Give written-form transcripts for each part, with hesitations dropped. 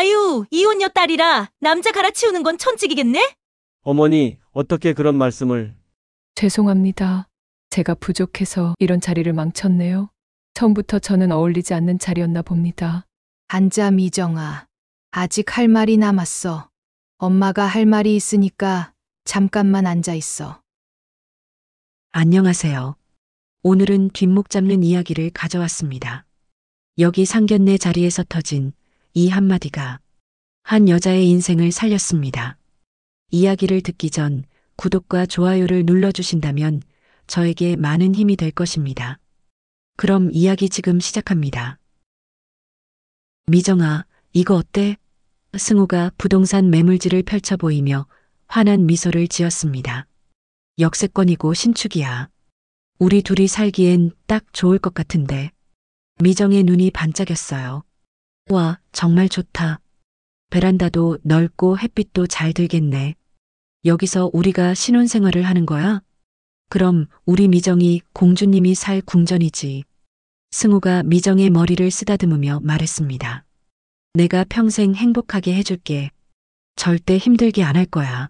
아유, 이혼녀 딸이라 남자 갈아치우는 건 천직이겠네? 어머니, 어떻게 그런 말씀을. 죄송합니다. 제가 부족해서 이런 자리를 망쳤네요. 처음부터 저는 어울리지 않는 자리였나 봅니다. 앉아, 미정아. 아직 할 말이 남았어. 엄마가 할 말이 있으니까 잠깐만 앉아 있어. 안녕하세요. 오늘은 뒷목 잡는 이야기를 가져왔습니다. 여기 상견례 자리에서 터진 이 한마디가 한 여자의 인생을 살렸습니다. 이야기를 듣기 전 구독과 좋아요를 눌러주신다면 저에게 많은 힘이 될 것입니다. 그럼 이야기 지금 시작합니다. 미정아, 이거 어때? 승우가 부동산 매물지를 펼쳐 보이며 환한 미소를 지었습니다. 역세권이고 신축이야. 우리 둘이 살기엔 딱 좋을 것 같은데. 미정의 눈이 반짝였어요. 와, 정말 좋다. 베란다도 넓고 햇빛도 잘 들겠네. 여기서 우리가 신혼생활을 하는 거야? 그럼 우리 미정이 공주님이 살 궁전이지. 승우가 미정의 머리를 쓰다듬으며 말했습니다. 내가 평생 행복하게 해줄게. 절대 힘들게 안 할 거야.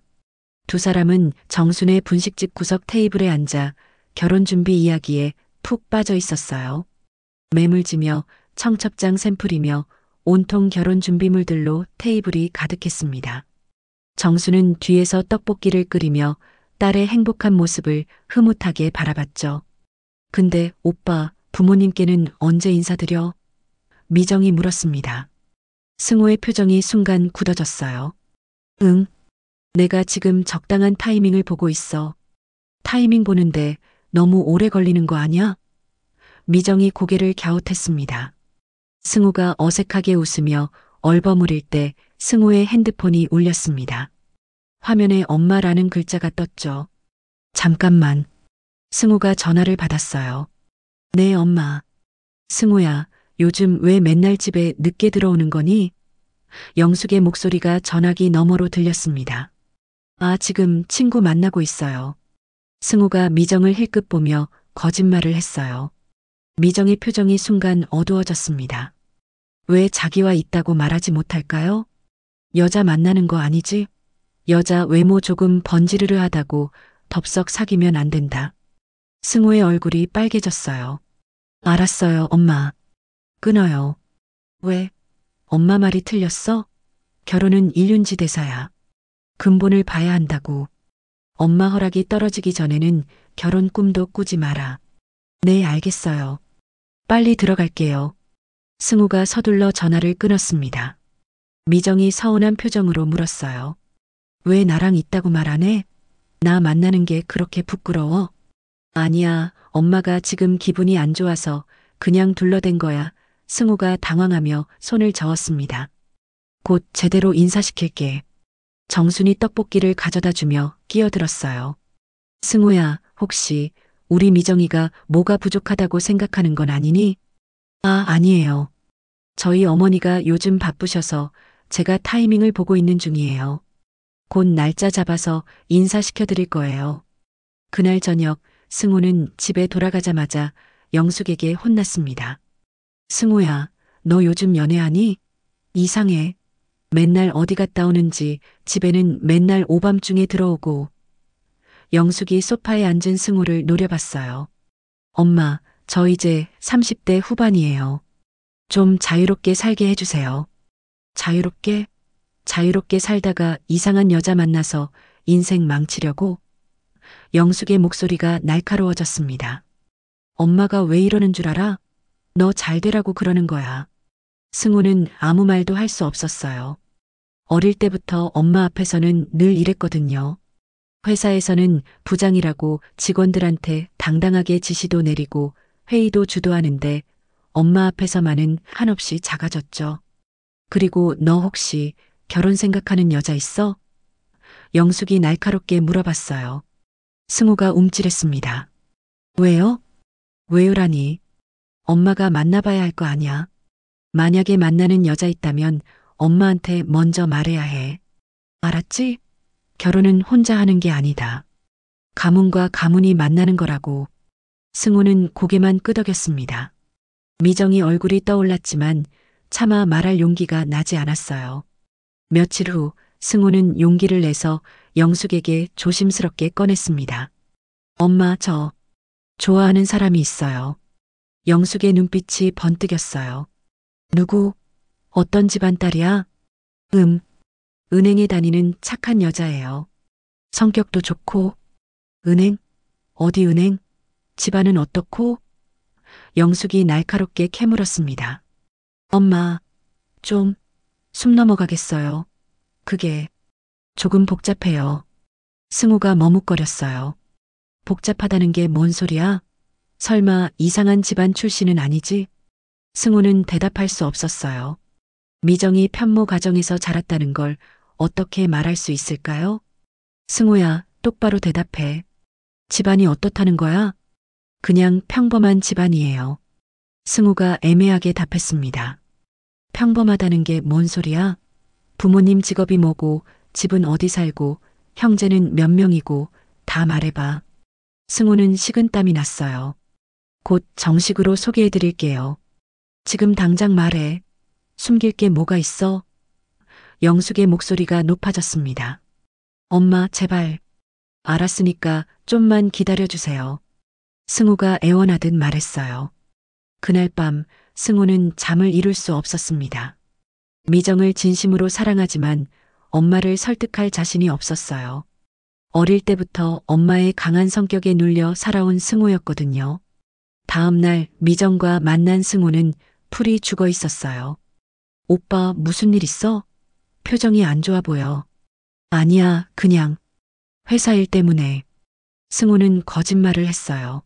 두 사람은 정순의 분식집 구석 테이블에 앉아 결혼 준비 이야기에 푹 빠져 있었어요. 매물지며 청첩장 샘플이며 온통 결혼 준비물들로 테이블이 가득했습니다. 정수는 뒤에서 떡볶이를 끓이며 딸의 행복한 모습을 흐뭇하게 바라봤죠. 근데 오빠, 부모님께는 언제 인사드려? 미정이 물었습니다. 승우의 표정이 순간 굳어졌어요. 응. 내가 지금 적당한 타이밍을 보고 있어. 타이밍 보는데 너무 오래 걸리는 거 아니야? 미정이 고개를 갸웃했습니다. 승우가 어색하게 웃으며 얼버무릴 때 승우의 핸드폰이 울렸습니다. 화면에 엄마라는 글자가 떴죠. 잠깐만. 승우가 전화를 받았어요. 네, 엄마. 승우야, 요즘 왜 맨날 집에 늦게 들어오는 거니? 영숙의 목소리가 전화기 너머로 들렸습니다. 아, 지금 친구 만나고 있어요. 승우가 미정을 힐끗 보며 거짓말을 했어요. 미정의 표정이 순간 어두워졌습니다. 왜 자기와 있다고 말하지 못할까요? 여자 만나는 거 아니지? 여자 외모 조금 번지르르하다고 덥석 사귀면 안 된다. 승우의 얼굴이 빨개졌어요. 알았어요, 엄마. 끊어요. 왜? 엄마 말이 틀렸어? 결혼은 일륜지 대사야. 근본을 봐야 한다고. 엄마 허락이 떨어지기 전에는 결혼 꿈도 꾸지 마라. 네, 알겠어요. 빨리 들어갈게요. 승우가 서둘러 전화를 끊었습니다. 미정이 서운한 표정으로 물었어요. 왜 나랑 있다고 말 안 해? 나 만나는 게 그렇게 부끄러워? 아니야, 엄마가 지금 기분이 안 좋아서 그냥 둘러댄 거야. 승우가 당황하며 손을 저었습니다. 곧 제대로 인사시킬게. 정순이 떡볶이를 가져다 주며 끼어들었어요. 승우야, 혹시 우리 미정이가 뭐가 부족하다고 생각하는 건 아니니? 아, 아니에요. 저희 어머니가 요즘 바쁘셔서 제가 타이밍을 보고 있는 중이에요. 곧 날짜 잡아서 인사시켜 드릴 거예요. 그날 저녁 승우는 집에 돌아가자마자 영숙에게 혼났습니다. 승우야, 너 요즘 연애하니? 이상해. 맨날 어디 갔다 오는지 집에는 맨날 오밤중에 들어오고. 영숙이 소파에 앉은 승우를 노려봤어요. 엄마, 저 이제 30대 후반이에요. 좀 자유롭게 살게 해주세요. 자유롭게? 자유롭게 살다가 이상한 여자 만나서 인생 망치려고? 영숙의 목소리가 날카로워졌습니다. 엄마가 왜 이러는 줄 알아? 너 잘 되라고 그러는 거야. 승우는 아무 말도 할 수 없었어요. 어릴 때부터 엄마 앞에서는 늘 이랬거든요. 회사에서는 부장이라고 직원들한테 당당하게 지시도 내리고 회의도 주도하는데 엄마 앞에서만은 한없이 작아졌죠. 그리고 너 혹시 결혼 생각하는 여자 있어? 영숙이 날카롭게 물어봤어요. 승우가 움찔했습니다. 왜요? 왜요라니? 엄마가 만나봐야 할 거 아냐? 만약에 만나는 여자 있다면 엄마한테 먼저 말해야 해. 알았지? 결혼은 혼자 하는 게 아니다. 가문과 가문이 만나는 거라고. 승우는 고개만 끄덕였습니다. 미정이 얼굴이 떠올랐지만 차마 말할 용기가 나지 않았어요. 며칠 후 승우는 용기를 내서 영숙에게 조심스럽게 꺼냈습니다. 엄마, 저 좋아하는 사람이 있어요. 영숙의 눈빛이 번뜩였어요. 누구? 어떤 집안 딸이야? 은행에 다니는 착한 여자예요. 성격도 좋고. 은행? 어디 은행? 집안은 어떻고? 영숙이 날카롭게 캐물었습니다. 엄마, 좀 숨 넘어가겠어요. 그게 조금 복잡해요. 승우가 머뭇거렸어요. 복잡하다는 게 뭔 소리야? 설마 이상한 집안 출신은 아니지? 승우는 대답할 수 없었어요. 미정이 편모 가정에서 자랐다는 걸 어떻게 말할 수 있을까요? 승우야, 똑바로 대답해. 집안이 어떻다는 거야? 그냥 평범한 집안이에요. 승우가 애매하게 답했습니다. 평범하다는 게 뭔 소리야? 부모님 직업이 뭐고, 집은 어디 살고, 형제는 몇 명이고, 다 말해봐. 승우는 식은땀이 났어요. 곧 정식으로 소개해드릴게요. 지금 당장 말해. 숨길 게 뭐가 있어? 영숙의 목소리가 높아졌습니다. 엄마, 제발. 알았으니까 좀만 기다려주세요. 승우가 애원하듯 말했어요. 그날 밤 승우는 잠을 이룰 수 없었습니다. 미정을 진심으로 사랑하지만 엄마를 설득할 자신이 없었어요. 어릴 때부터 엄마의 강한 성격에 눌려 살아온 승우였거든요. 다음 날 미정과 만난 승우는 풀이 죽어 있었어요. 오빠, 무슨 일 있어? 표정이 안 좋아 보여. 아니야, 그냥 회사 일 때문에. 승우는 거짓말을 했어요.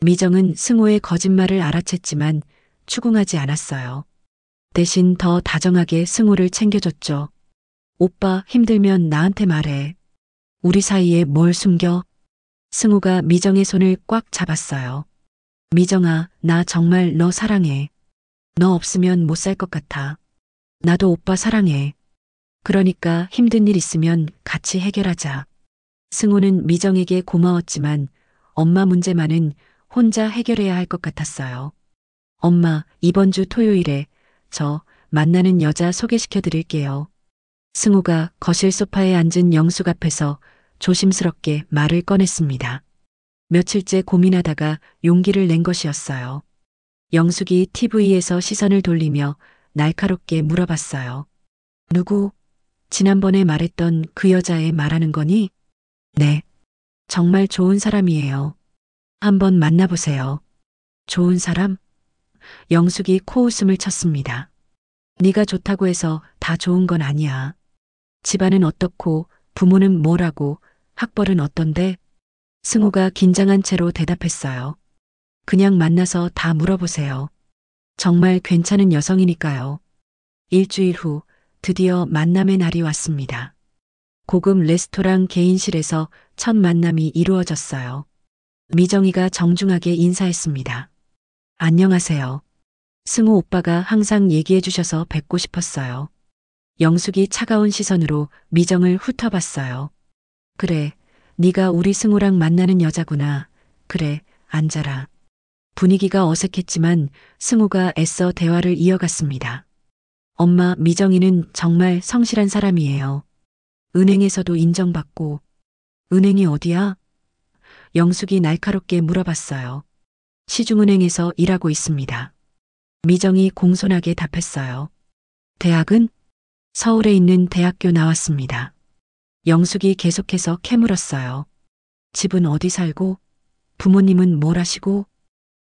미정은 승우의 거짓말을 알아챘지만 추궁하지 않았어요. 대신 더 다정하게 승우를 챙겨줬죠. 오빠, 힘들면 나한테 말해. 우리 사이에 뭘 숨겨? 승우가 미정의 손을 꽉 잡았어요. 미정아, 나 정말 너 사랑해. 너 없으면 못 살 것 같아. 나도 오빠 사랑해. 그러니까 힘든 일 있으면 같이 해결하자. 승우는 미정에게 고마웠지만 엄마 문제만은 혼자 해결해야 할 것 같았어요. 엄마, 이번 주 토요일에 저 만나는 여자 소개시켜 드릴게요. 승우가 거실 소파에 앉은 영숙 앞에서 조심스럽게 말을 꺼냈습니다. 며칠째 고민하다가 용기를 낸 것이었어요. 영숙이 TV에서 시선을 돌리며 날카롭게 물어봤어요. 누구? 지난번에 말했던 그 여자애 말하는 거니? 네. 정말 좋은 사람이에요. 한번 만나보세요. 좋은 사람? 영숙이 코웃음을 쳤습니다. 네가 좋다고 해서 다 좋은 건 아니야. 집안은 어떻고, 부모는 뭐라고, 학벌은 어떤데? 승우가 긴장한 채로 대답했어요. 그냥 만나서 다 물어보세요. 정말 괜찮은 여성이니까요. 일주일 후 드디어 만남의 날이 왔습니다. 고급 레스토랑 개인실에서 첫 만남이 이루어졌어요. 미정이가 정중하게 인사했습니다. 안녕하세요. 승우 오빠가 항상 얘기해 주셔서 뵙고 싶었어요. 영숙이 차가운 시선으로 미정을 훑어봤어요. 그래, 네가 우리 승우랑 만나는 여자구나. 그래, 앉아라. 분위기가 어색했지만 승우가 애써 대화를 이어갔습니다. 엄마, 미정이는 정말 성실한 사람이에요. 은행에서도 인정받고. 은행이 어디야? 영숙이 날카롭게 물어봤어요. 시중은행에서 일하고 있습니다. 미정이 공손하게 답했어요. 대학은? 서울에 있는 대학교 나왔습니다. 영숙이 계속해서 캐물었어요. 집은 어디 살고? 부모님은 뭘 하시고?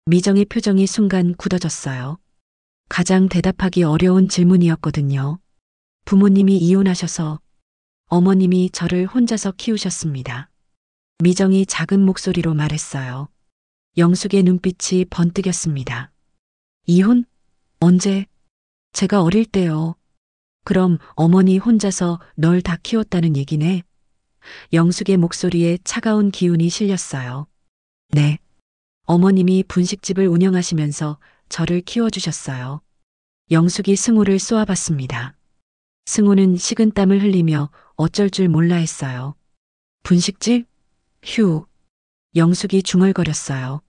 미정의 표정이 순간 굳어졌어요. 가장 대답하기 어려운 질문이었거든요. 부모님이 이혼하셔서 어머님이 저를 혼자서 키우셨습니다. 미정이 작은 목소리로 말했어요. 영숙의 눈빛이 번뜩였습니다. 이혼? 언제? 제가 어릴 때요. 그럼 어머니 혼자서 널 다 키웠다는 얘기네. 영숙의 목소리에 차가운 기운이 실렸어요. 네. 어머님이 분식집을 운영하시면서 저를 키워주셨어요. 영숙이 승우를 쏘아봤습니다. 승우는 식은땀을 흘리며 어쩔 줄 몰라 했어요. 분식집? 휴. 영숙이 중얼거렸어요.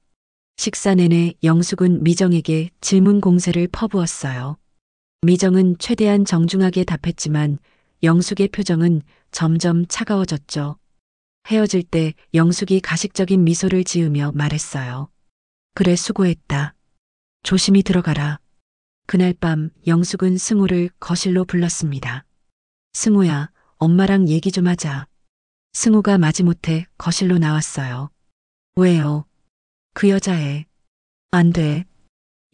식사 내내 영숙은 미정에게 질문 공세를 퍼부었어요. 미정은 최대한 정중하게 답했지만 영숙의 표정은 점점 차가워졌죠. 헤어질 때 영숙이 가식적인 미소를 지으며 말했어요. 그래, 수고했다. 조심히 들어가라. 그날 밤 영숙은 승우를 거실로 불렀습니다. 승우야, 엄마랑 얘기 좀 하자. 승우가 마지못해 거실로 나왔어요. 왜요? 그 여자애. 안 돼.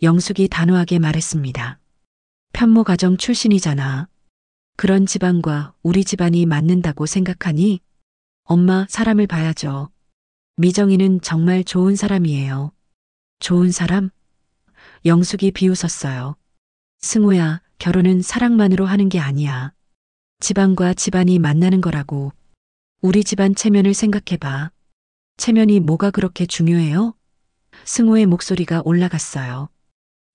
영숙이 단호하게 말했습니다. 편모 가정 출신이잖아. 그런 집안과 우리 집안이 맞는다고 생각하니? 엄마, 사람을 봐야죠. 미정이는 정말 좋은 사람이에요. 좋은 사람? 영숙이 비웃었어요. 승우야, 결혼은 사랑만으로 하는 게 아니야. 집안과 집안이 만나는 거라고. 우리 집안 체면을 생각해봐. 체면이 뭐가 그렇게 중요해요? 승우의 목소리가 올라갔어요.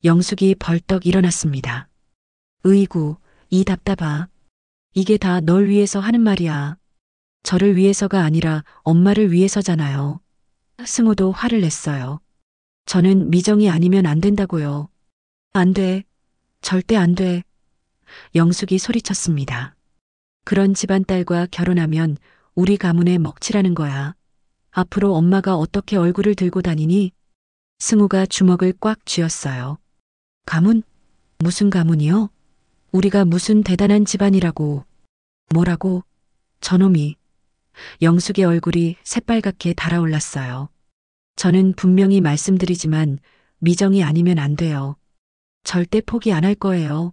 영숙이 벌떡 일어났습니다. 으이구, 이 답답아. 이게 다 널 위해서 하는 말이야. 저를 위해서가 아니라 엄마를 위해서잖아요. 승우도 화를 냈어요. 저는 미정이 아니면 안 된다고요. 안 돼. 절대 안 돼. 영숙이 소리쳤습니다. 그런 집안 딸과 결혼하면 우리 가문에 먹칠하는 거야. 앞으로 엄마가 어떻게 얼굴을 들고 다니니? 승우가 주먹을 꽉 쥐었어요. 가문? 무슨 가문이요? 우리가 무슨 대단한 집안이라고. 뭐라고? 저놈이. 영숙의 얼굴이 새빨갛게 달아올랐어요. 저는 분명히 말씀드리지만 미정이 아니면 안 돼요. 절대 포기 안 할 거예요.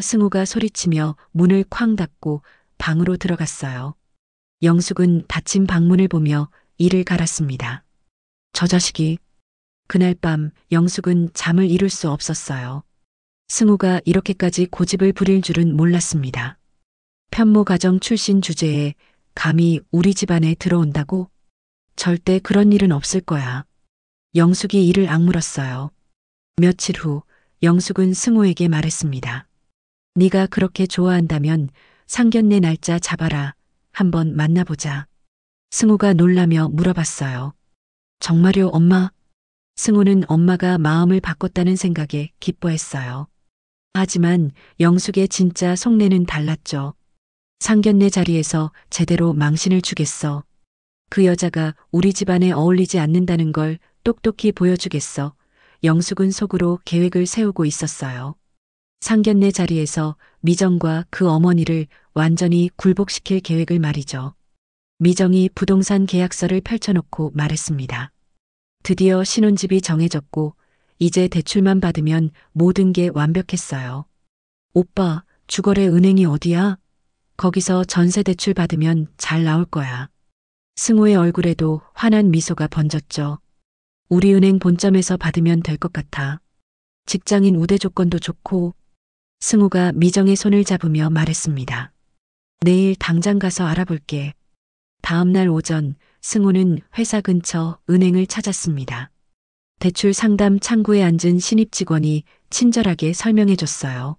승우가 소리치며 문을 쾅 닫고 방으로 들어갔어요. 영숙은 닫힌 방문을 보며 이를 갈았습니다. 저 자식이. 그날 밤 영숙은 잠을 이룰 수 없었어요. 승우가 이렇게까지 고집을 부릴 줄은 몰랐습니다. 편모 가정 출신 주제에 감히 우리 집안에 들어온다고? 절대 그런 일은 없을 거야. 영숙이 이를 악물었어요. 며칠 후 영숙은 승우에게 말했습니다. 네가 그렇게 좋아한다면 상견례 날짜 잡아라. 한번 만나보자. 승우가 놀라며 물어봤어요. 정말요, 엄마? 승우는 엄마가 마음을 바꿨다는 생각에 기뻐했어요. 하지만 영숙의 진짜 속내는 달랐죠. 상견례 자리에서 제대로 망신을 주겠어. 그 여자가 우리 집안에 어울리지 않는다는 걸 똑똑히 보여주겠어. 영숙은 속으로 계획을 세우고 있었어요. 상견례 자리에서 미정과 그 어머니를 완전히 굴복시킬 계획을 말이죠. 미정이 부동산 계약서를 펼쳐놓고 말했습니다. 드디어 신혼집이 정해졌고 이제 대출만 받으면 모든 게 완벽했어요. 오빠, 주거래 은행이 어디야? 거기서 전세 대출 받으면 잘 나올 거야. 승우의 얼굴에도 환한 미소가 번졌죠. 우리 은행 본점에서 받으면 될 것 같아. 직장인 우대 조건도 좋고. 승우가 미정의 손을 잡으며 말했습니다. 내일 당장 가서 알아볼게. 다음 날 오전 승우는 회사 근처 은행을 찾았습니다. 대출 상담 창구에 앉은 신입 직원이 친절하게 설명해 줬어요.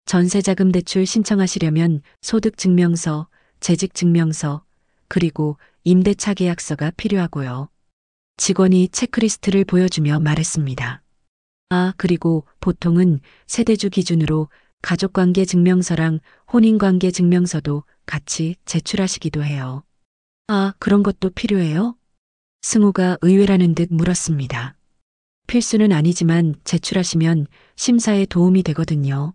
전세자금 대출 신청하시려면 소득증명서, 재직증명서, 그리고 임대차 계약서가 필요하고요. 직원이 체크리스트를 보여주며 말했습니다. 아, 그리고 보통은 세대주 기준으로 가족관계 증명서랑 혼인관계 증명서도 같이 제출하시기도 해요. 아, 그런 것도 필요해요? 승우가 의외라는 듯 물었습니다. 필수는 아니지만 제출하시면 심사에 도움이 되거든요.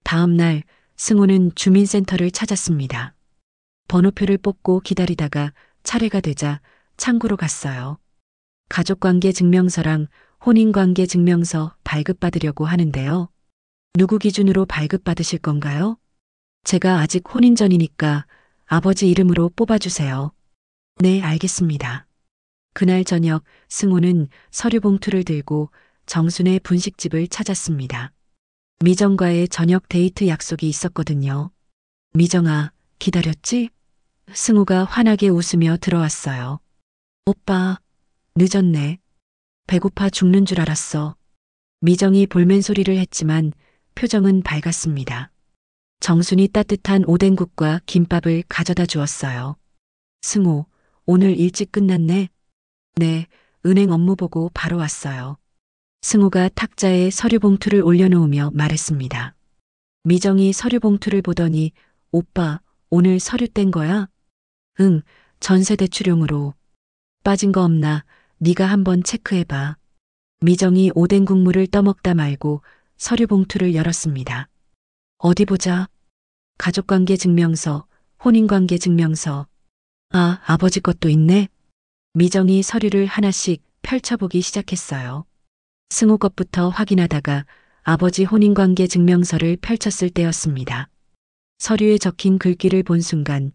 다음 날 승우는 주민센터를 찾았습니다. 번호표를 뽑고 기다리다가 차례가 되자 창구로 갔어요. 가족관계 증명서랑 혼인관계 증명서 발급받으려고 하는데요. 누구 기준으로 발급받으실 건가요? 제가 아직 혼인 전이니까 아버지 이름으로 뽑아주세요. 네, 알겠습니다. 그날 저녁 승우는 서류 봉투를 들고 정순의 분식집을 찾았습니다. 미정과의 저녁 데이트 약속이 있었거든요. 미정아, 기다렸지? 승우가 환하게 웃으며 들어왔어요. 오빠, 늦었네. 배고파 죽는 줄 알았어. 미정이 볼멘 소리를 했지만 표정은 밝았습니다. 정순이 따뜻한 오뎅국과 김밥을 가져다 주었어요. 승우, 오늘 일찍 끝났네? 네, 은행 업무 보고 바로 왔어요. 승우가 탁자에 서류 봉투를 올려놓으며 말했습니다. 미정이 서류 봉투를 보더니 오빠, 오늘 서류 뗀 거야? 응, 전세대출용으로. 빠진 거 없나? 네가 한번 체크해봐. 미정이 오뎅 국물을 떠먹다 말고 서류 봉투를 열었습니다. 어디 보자. 가족관계 증명서, 혼인관계 증명서. 아, 아버지 것도 있네. 미정이 서류를 하나씩 펼쳐보기 시작했어요. 승우 것부터 확인하다가 아버지 혼인관계 증명서를 펼쳤을 때였습니다. 서류에 적힌 글귀를 본 순간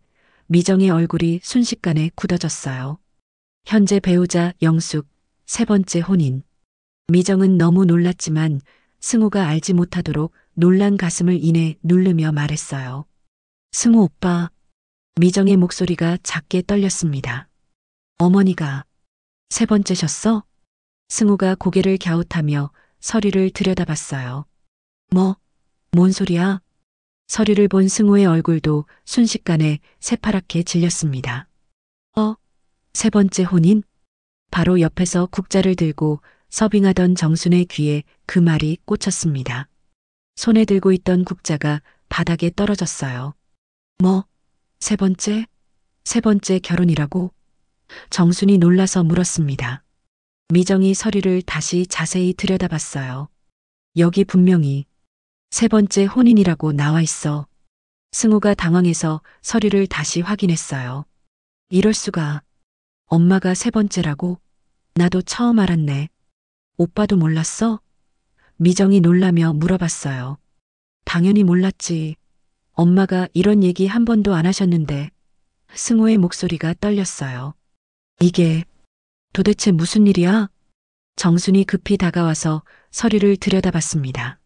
미정의 얼굴이 순식간에 굳어졌어요. 현재 배우자 영숙, 세 번째 혼인. 미정은 너무 놀랐지만 승우가 알지 못하도록 놀란 가슴을 이내 누르며 말했어요. 승우 오빠. 미정의 목소리가 작게 떨렸습니다. 어머니가 세 번째셨어? 승우가 고개를 갸웃하며 서류를 들여다봤어요. 뭔 소리야? 서류를 본 승우의 얼굴도 순식간에 새파랗게 질렸습니다. 세 번째 혼인? 바로 옆에서 국자를 들고 서빙하던 정순의 귀에 그 말이 꽂혔습니다. 손에 들고 있던 국자가 바닥에 떨어졌어요. 세 번째? 세 번째 결혼이라고? 정순이 놀라서 물었습니다. 미정이 서류를 다시 자세히 들여다봤어요. 여기 분명히 세 번째 혼인이라고 나와 있어. 승우가 당황해서 서류를 다시 확인했어요. 이럴 수가. 엄마가 세 번째라고? 나도 처음 알았네. 오빠도 몰랐어? 미정이 놀라며 물어봤어요. 당연히 몰랐지. 엄마가 이런 얘기 한 번도 안 하셨는데. 승우의 목소리가 떨렸어요. 이게 도대체 무슨 일이야? 정순이 급히 다가와서 서류를 들여다봤습니다.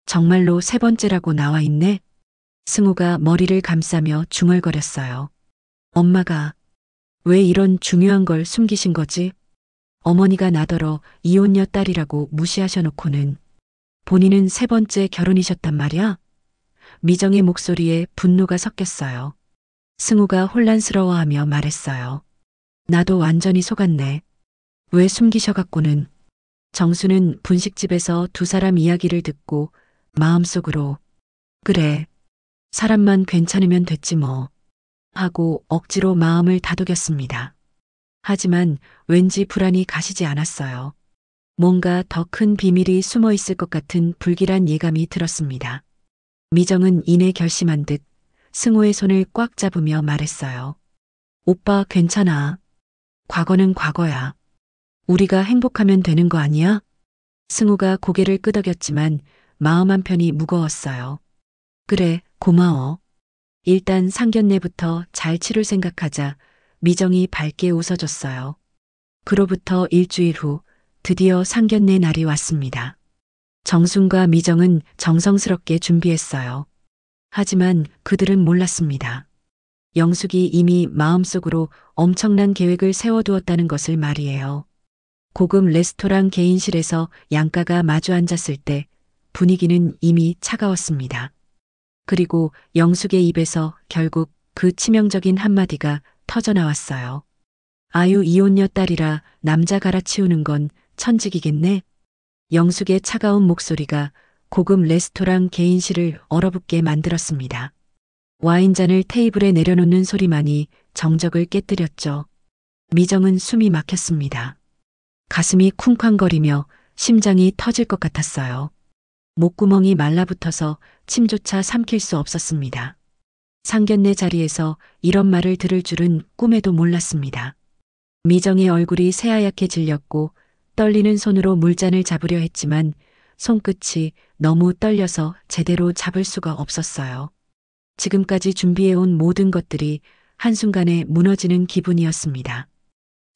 정말로 세 번째라고 나와 있네? 승우가 머리를 감싸며 중얼거렸어요. 엄마가 왜 이런 중요한 걸 숨기신 거지? 어머니가 나더러 이혼녀 딸이라고 무시하셔놓고는 본인은 세 번째 결혼이셨단 말이야? 미정의 목소리에 분노가 섞였어요. 승우가 혼란스러워하며 말했어요. 나도 완전히 속았네. 왜 숨기셔갖고는. 정수는 분식집에서 두 사람 이야기를 듣고 마음속으로 그래, 사람만 괜찮으면 됐지 뭐 하고 억지로 마음을 다독였습니다. 하지만 왠지 불안이 가시지 않았어요. 뭔가 더 큰 비밀이 숨어 있을 것 같은 불길한 예감이 들었습니다. 미정은 이내 결심한 듯 승우의 손을 꽉 잡으며 말했어요. 오빠 괜찮아. 과거는 과거야. 우리가 행복하면 되는 거 아니야? 승우가 고개를 끄덕였지만 마음 한편이 무거웠어요. 그래, 고마워. 일단 상견례부터 잘 치룰 생각하자 미정이 밝게 웃어줬어요. 그로부터 일주일 후 드디어 상견례 날이 왔습니다. 정순과 미정은 정성스럽게 준비했어요. 하지만 그들은 몰랐습니다. 영숙이 이미 마음속으로 엄청난 계획을 세워두었다는 것을 말이에요. 고급 레스토랑 개인실에서 양가가 마주 앉았을 때 분위기는 이미 차가웠습니다. 그리고 영숙의 입에서 결국 그 치명적인 한마디가 터져나왔어요. 아유 이혼녀 딸이라 남자 갈아치우는 건 천직이겠네. 영숙의 차가운 목소리가 고급 레스토랑 개인실을 얼어붙게 만들었습니다. 와인잔을 테이블에 내려놓는 소리만이 정적을 깨뜨렸죠. 미정은 숨이 막혔습니다. 가슴이 쿵쾅거리며 심장이 터질 것 같았어요. 목구멍이 말라붙어서 침조차 삼킬 수 없었습니다. 상견례 자리에서 이런 말을 들을 줄은 꿈에도 몰랐습니다. 미정의 얼굴이 새하얗게 질렸고 떨리는 손으로 물잔을 잡으려 했지만 손끝이 너무 떨려서 제대로 잡을 수가 없었어요. 지금까지 준비해온 모든 것들이 한순간에 무너지는 기분이었습니다.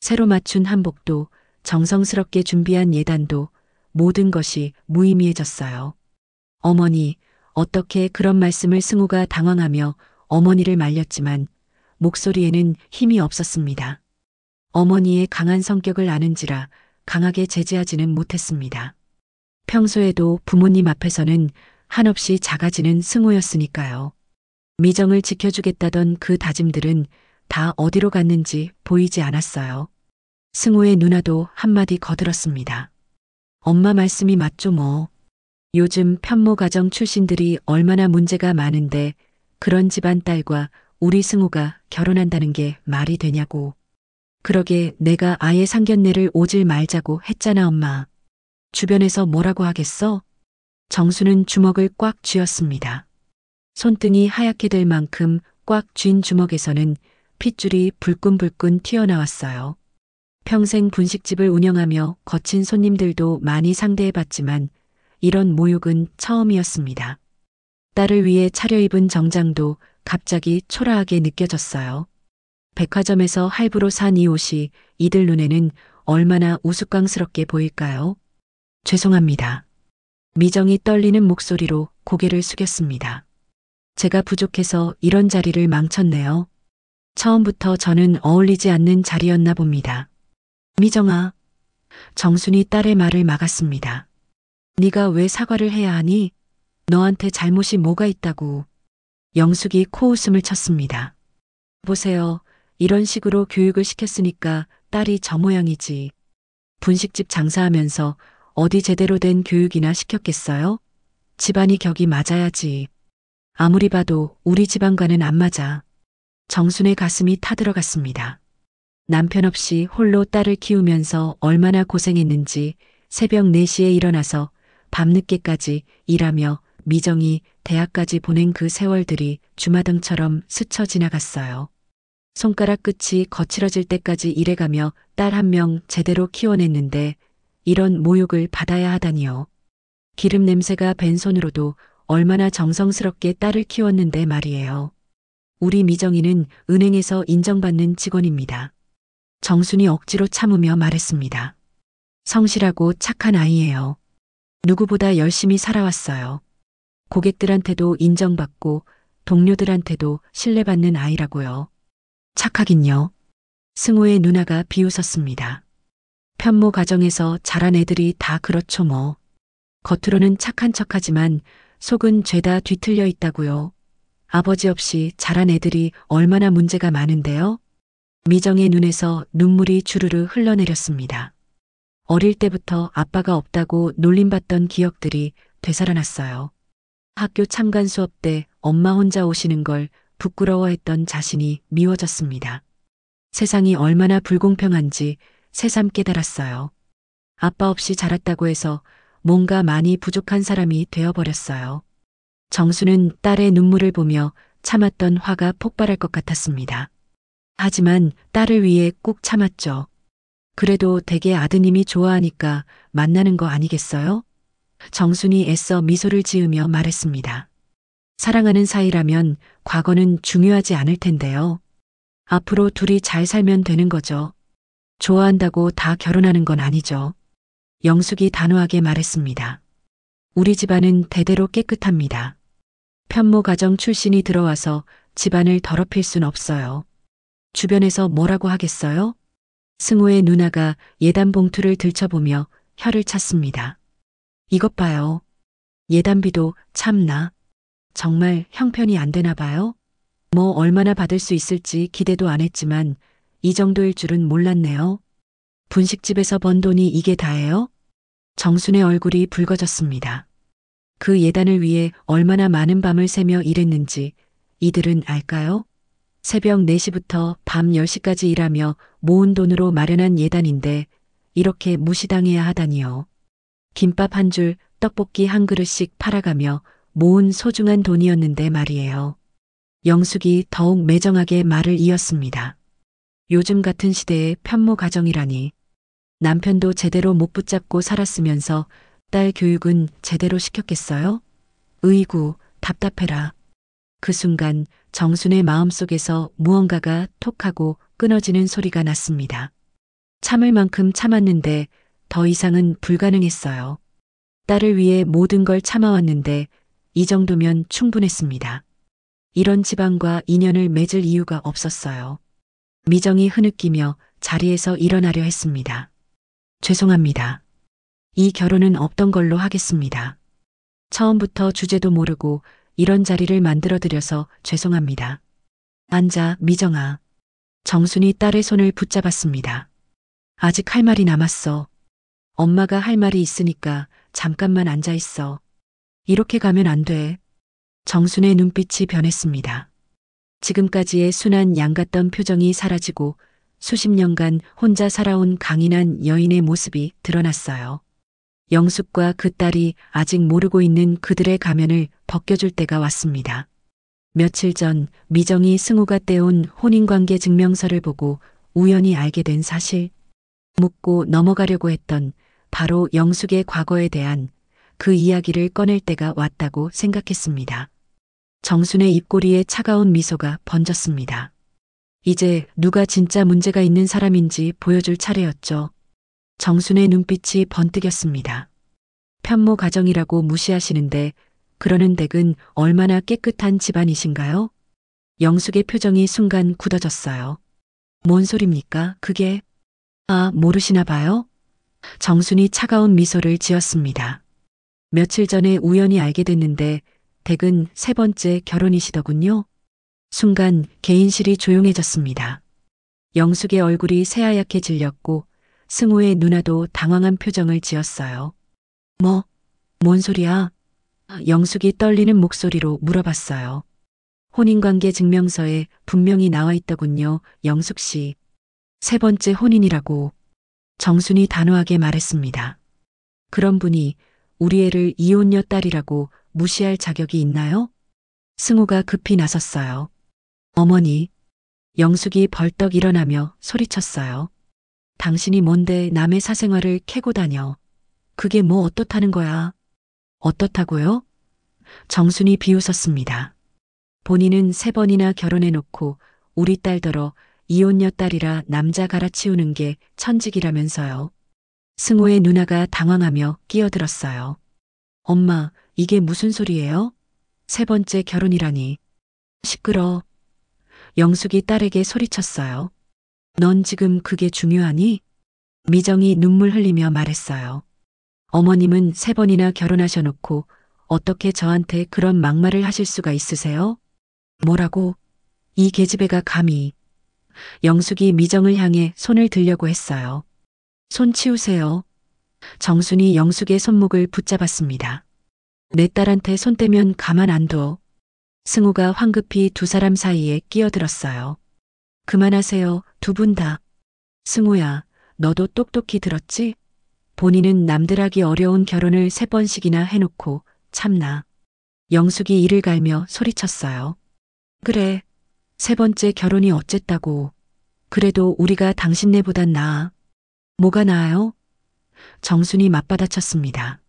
새로 맞춘 한복도 정성스럽게 준비한 예단도 모든 것이 무의미해졌어요. 어머니, 어떻게 그런 말씀을 승우가 당황하며 어머니를 말렸지만 목소리에는 힘이 없었습니다. 어머니의 강한 성격을 아는지라 강하게 제지하지는 못했습니다. 평소에도 부모님 앞에서는 한없이 작아지는 승우였으니까요. 미정을 지켜주겠다던 그 다짐들은 다 어디로 갔는지 보이지 않았어요. 승우의 누나도 한마디 거들었습니다. 엄마 말씀이 맞죠 뭐. 요즘 편모 가정 출신들이 얼마나 문제가 많은데 그런 집안 딸과 우리 승우가 결혼한다는 게 말이 되냐고. 그러게 내가 아예 상견례를 오질 말자고 했잖아, 엄마. 주변에서 뭐라고 하겠어? 정수는 주먹을 꽉 쥐었습니다. 손등이 하얗게 될 만큼 꽉 쥔 주먹에서는 핏줄이 불끈불끈 튀어나왔어요. 평생 분식집을 운영하며 거친 손님들도 많이 상대해봤지만 이런 모욕은 처음이었습니다. 딸을 위해 차려입은 정장도 갑자기 초라하게 느껴졌어요. 백화점에서 할부로 산 이 옷이 이들 눈에는 얼마나 우스꽝스럽게 보일까요? 죄송합니다. 미정이 떨리는 목소리로 고개를 숙였습니다. 제가 부족해서 이런 자리를 망쳤네요. 처음부터 저는 어울리지 않는 자리였나 봅니다. 미정아. 정순이 딸의 말을 막았습니다. 네가 왜 사과를 해야 하니? 너한테 잘못이 뭐가 있다고. 영숙이 코웃음을 쳤습니다. 보세요. 이런 식으로 교육을 시켰으니까 딸이 저 모양이지. 분식집 장사하면서 어디 제대로 된 교육이나 시켰겠어요? 집안이 격이 맞아야지. 아무리 봐도 우리 집안과는 안 맞아. 정순의 가슴이 타들어갔습니다. 남편 없이 홀로 딸을 키우면서 얼마나 고생했는지 새벽 4시에 일어나서 밤늦게까지 일하며 미정이 대학까지 보낸 그 세월들이 주마등처럼 스쳐 지나갔어요. 손가락 끝이 거칠어질 때까지 일해가며 딸 한 명 제대로 키워냈는데 이런 모욕을 받아야 하다니요. 기름 냄새가 밴 손으로도 얼마나 정성스럽게 딸을 키웠는데 말이에요. 우리 미정이는 은행에서 인정받는 직원입니다. 정순이 억지로 참으며 말했습니다. 성실하고 착한 아이예요. 누구보다 열심히 살아왔어요. 고객들한테도 인정받고 동료들한테도 신뢰받는 아이라고요. 착하긴요. 승우의 누나가 비웃었습니다. 편모 가정에서 자란 애들이 다 그렇죠 뭐. 겉으로는 착한 척하지만 속은 죄다 뒤틀려 있다고요. 아버지 없이 자란 애들이 얼마나 문제가 많은데요. 미정의 눈에서 눈물이 주르르 흘러내렸습니다. 어릴 때부터 아빠가 없다고 놀림받던 기억들이 되살아났어요. 학교 참관 수업 때 엄마 혼자 오시는 걸 부끄러워했던 자신이 미워졌습니다. 세상이 얼마나 불공평한지 새삼 깨달았어요. 아빠 없이 자랐다고 해서 뭔가 많이 부족한 사람이 되어버렸어요. 정수는 딸의 눈물을 보며 참았던 화가 폭발할 것 같았습니다. 하지만 딸을 위해 꾹 참았죠. 그래도 댁의 아드님이 좋아하니까 만나는 거 아니겠어요? 정순이 애써 미소를 지으며 말했습니다. 사랑하는 사이라면 과거는 중요하지 않을 텐데요. 앞으로 둘이 잘 살면 되는 거죠. 좋아한다고 다 결혼하는 건 아니죠. 영숙이 단호하게 말했습니다. 우리 집안은 대대로 깨끗합니다. 편모 가정 출신이 들어와서 집안을 더럽힐 순 없어요. 주변에서 뭐라고 하겠어요? 승우의 누나가 예단 봉투를 들춰보며 혀를 찼습니다. 이것 봐요. 예단비도 참나. 정말 형편이 안 되나 봐요? 뭐 얼마나 받을 수 있을지 기대도 안 했지만 이 정도일 줄은 몰랐네요. 분식집에서 번 돈이 이게 다예요? 정순의 얼굴이 붉어졌습니다. 그 예단을 위해 얼마나 많은 밤을 새며 일했는지 이들은 알까요? 새벽 4시부터 밤 10시까지 일하며 모은 돈으로 마련한 예단인데 이렇게 무시당해야 하다니요. 김밥 한 줄, 떡볶이 한 그릇씩 팔아가며 모은 소중한 돈이었는데 말이에요. 영숙이 더욱 매정하게 말을 이었습니다. 요즘 같은 시대에 편모 가정이라니. 남편도 제대로 못 붙잡고 살았으면서 딸 교육은 제대로 시켰겠어요? 으이구, 답답해라. 그 순간 정순의 마음속에서 무언가가 톡하고 끊어지는 소리가 났습니다. 참을 만큼 참았는데 더 이상은 불가능했어요. 딸을 위해 모든 걸 참아왔는데 이 정도면 충분했습니다. 이런 집안과 인연을 맺을 이유가 없었어요. 미정이 흐느끼며 자리에서 일어나려 했습니다. 죄송합니다. 이 결혼은 없던 걸로 하겠습니다. 처음부터 주제도 모르고 이런 자리를 만들어드려서 죄송합니다. 앉아, 미정아. 정순이 딸의 손을 붙잡았습니다. 아직 할 말이 남았어. 엄마가 할 말이 있으니까 잠깐만 앉아 있어. 이렇게 가면 안 돼. 정순의 눈빛이 변했습니다. 지금까지의 순한 양 같던 표정이 사라지고 수십 년간 혼자 살아온 강인한 여인의 모습이 드러났어요. 영숙과 그 딸이 아직 모르고 있는 그들의 가면을 벗겨줄 때가 왔습니다. 며칠 전 미정이 승우가 떼온 혼인관계 증명서를 보고 우연히 알게 된 사실, 묻고 넘어가려고 했던 바로 영숙의 과거에 대한 그 이야기를 꺼낼 때가 왔다고 생각했습니다. 정순의 입꼬리에 차가운 미소가 번졌습니다. 이제 누가 진짜 문제가 있는 사람인지 보여줄 차례였죠. 정순의 눈빛이 번뜩였습니다. 편모 가정이라고 무시하시는데 그러는 댁은 얼마나 깨끗한 집안이신가요? 영숙의 표정이 순간 굳어졌어요. 뭔 소립니까, 그게? 아, 모르시나 봐요? 정순이 차가운 미소를 지었습니다. 며칠 전에 우연히 알게 됐는데 댁은 세 번째 결혼이시더군요. 순간 개인실이 조용해졌습니다. 영숙의 얼굴이 새하얗게 질렸고 승우의 누나도 당황한 표정을 지었어요. 뭔 소리야? 영숙이 떨리는 목소리로 물어봤어요. 혼인관계 증명서에 분명히 나와 있더군요, 영숙 씨. 세 번째 혼인이라고. 정순이 단호하게 말했습니다. 그런 분이 우리 애를 이혼녀 딸이라고 무시할 자격이 있나요? 승우가 급히 나섰어요. 어머니. 영숙이 벌떡 일어나며 소리쳤어요. 당신이 뭔데 남의 사생활을 캐고 다녀. 그게 뭐 어떻다는 거야. 어떻다고요? 정순이 비웃었습니다. 본인은 3번이나 결혼해놓고 우리 딸더러 이혼녀 딸이라 남자 갈아치우는 게 천직이라면서요. 승우의 누나가 당황하며 끼어들었어요. 엄마, 이게 무슨 소리예요? 3번째 결혼이라니. 시끄러. 영숙이 딸에게 소리쳤어요. 넌 지금 그게 중요하니? 미정이 눈물 흘리며 말했어요. 어머님은 3번이나 결혼하셔놓고 어떻게 저한테 그런 막말을 하실 수가 있으세요? 뭐라고? 이 계집애가 감히. 영숙이 미정을 향해 손을 들려고 했어요. 손 치우세요. 정순이 영숙의 손목을 붙잡았습니다. 내 딸한테 손 떼면 가만 안 둬. 승우가 황급히 두 사람 사이에 끼어들었어요. 그만하세요, 두 분 다. 승우야, 너도 똑똑히 들었지? 본인은 남들 하기 어려운 결혼을 3번씩이나 해놓고 참나. 영숙이 이를 갈며 소리쳤어요. 그래, 3번째 결혼이 어쨌다고. 그래도 우리가 당신네보단 나아. 뭐가 나아요? 정순이 맞받아쳤습니다.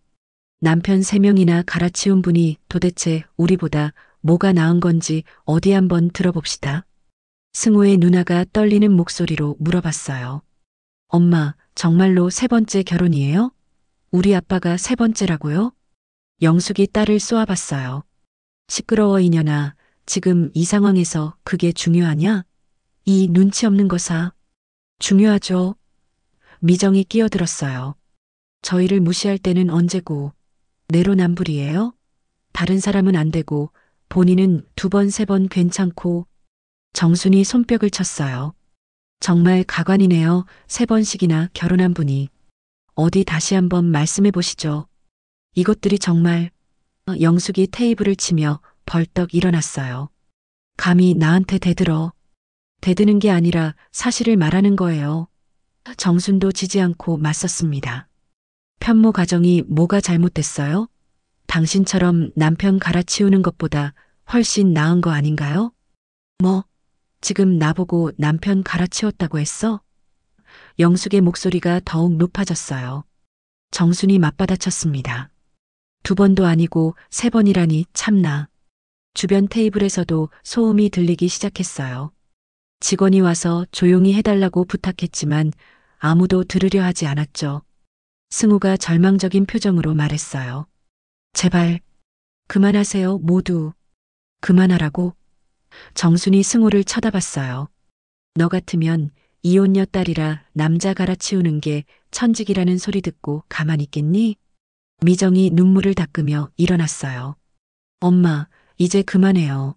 남편 3명이나 갈아치운 분이 도대체 우리보다 뭐가 나은 건지 어디 한번 들어봅시다. 승우의 누나가 떨리는 목소리로 물어봤어요. 엄마, 정말로 3번째 결혼이에요? 우리 아빠가 3번째라고요? 영숙이 딸을 쏘아봤어요. 시끄러워 이년아, 지금 이 상황에서 그게 중요하냐? 이 눈치 없는 거사. 중요하죠. 미정이 끼어들었어요. 저희를 무시할 때는 언제고. 내로남불이에요? 다른 사람은 안 되고 본인은 2번, 3번 괜찮고. 정순이 손뼉을 쳤어요. 정말 가관이네요. 3번씩이나 결혼한 분이. 어디 다시 한번 말씀해 보시죠. 이것들이 정말. 영숙이 테이블을 치며 벌떡 일어났어요. 감히 나한테 대들어. 대드는 게 아니라 사실을 말하는 거예요. 정순도 지지 않고 맞섰습니다. 편모 가정이 뭐가 잘못됐어요? 당신처럼 남편 갈아치우는 것보다 훨씬 나은 거 아닌가요? 뭐, 지금 나보고 남편 갈아치웠다고 했어? 영숙의 목소리가 더욱 높아졌어요. 정순이 맞받아쳤습니다. 2번도 아니고 3번이라니 참나. 주변 테이블에서도 소음이 들리기 시작했어요. 직원이 와서 조용히 해달라고 부탁했지만 아무도 들으려 하지 않았죠. 승우가 절망적인 표정으로 말했어요. 제발, 그만하세요, 모두. 그만하라고. 정순이 승우를 쳐다봤어요. 너 같으면 이혼녀 딸이라 남자 갈아치우는 게 천직이라는 소리 듣고 가만히 있겠니? 미정이 눈물을 닦으며 일어났어요. 엄마, 이제 그만해요.